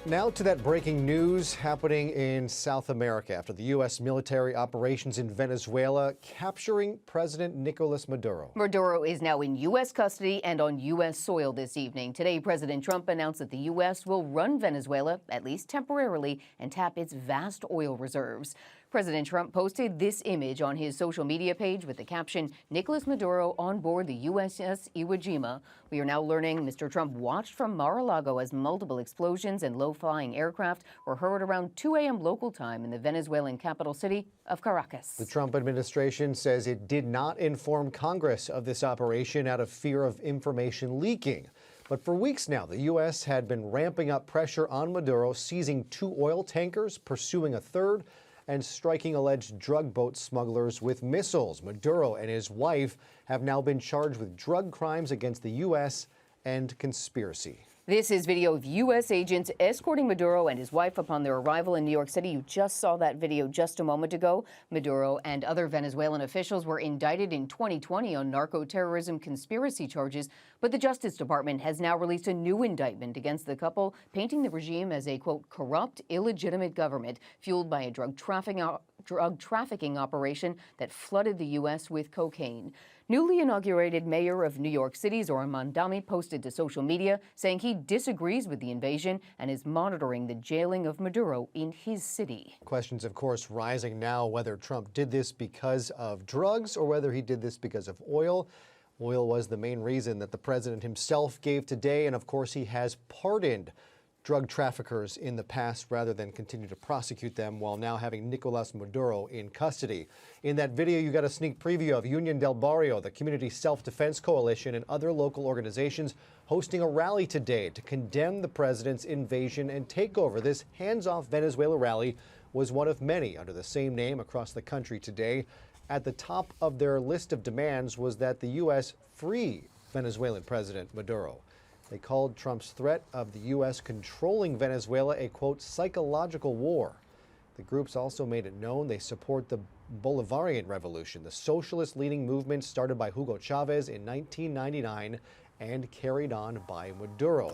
Now to that breaking news happening in South America after the U.S. military operations in Venezuela capturing President Nicolás Maduro. Maduro is now in U.S. custody and on U.S. soil this evening. Today, President Trump announced that the U.S. will run Venezuela, at least temporarily, and tap its vast oil reserves. President Trump posted this image on his social media page with the caption, "Nicolás Maduro on board the USS Iwo Jima." We are now learning Mr. Trump watched from Mar-a-Lago as multiple explosions and low-flying aircraft were heard around 2 a.m. local time in the Venezuelan capital city of Caracas. The Trump administration says it did not inform Congress of this operation out of fear of information leaking. But for weeks now, the U.S. had been ramping up pressure on Maduro, seizing 2 oil tankers, pursuing a third, and striking alleged drug boat smugglers with missiles. Maduro and his wife have now been charged with drug crimes against the U.S. and conspiracy. This is video of U.S. agents escorting Maduro and his wife upon their arrival in New York City. You just saw that video just a moment ago. Maduro and other Venezuelan officials were indicted in 2020 on narco-terrorism conspiracy charges, but the Justice Department has now released a new indictment against the couple, painting the regime as a, quote, corrupt, illegitimate government fueled by a drug trafficking operation that flooded the U.S. with cocaine. Newly inaugurated mayor of New York City, Zoran Mandami, posted to social media saying he disagrees with the invasion and is monitoring the jailing of Maduro in his city. Questions, of course, rising now whether Trump did this because of drugs or whether he did this because of oil. Oil was the main reason that the president himself gave today, and of course he has pardoned drug traffickers in the past rather than continue to prosecute them while now having Nicolás Maduro in custody. In that video, you got a sneak preview of Union del Barrio, the Community Self-Defense Coalition, and other local organizations hosting a rally today to condemn the president's invasion and takeover. This hands-off Venezuela rally was one of many under the same name across the country today. At the top of their list of demands was that the U.S. free Venezuelan President Maduro. They called Trump's threat of the U.S. controlling Venezuela a, quote, psychological war. The groups also made it known they support the Bolivarian Revolution, the socialist-leaning movement started by Hugo Chavez in 1999 and carried on by Maduro.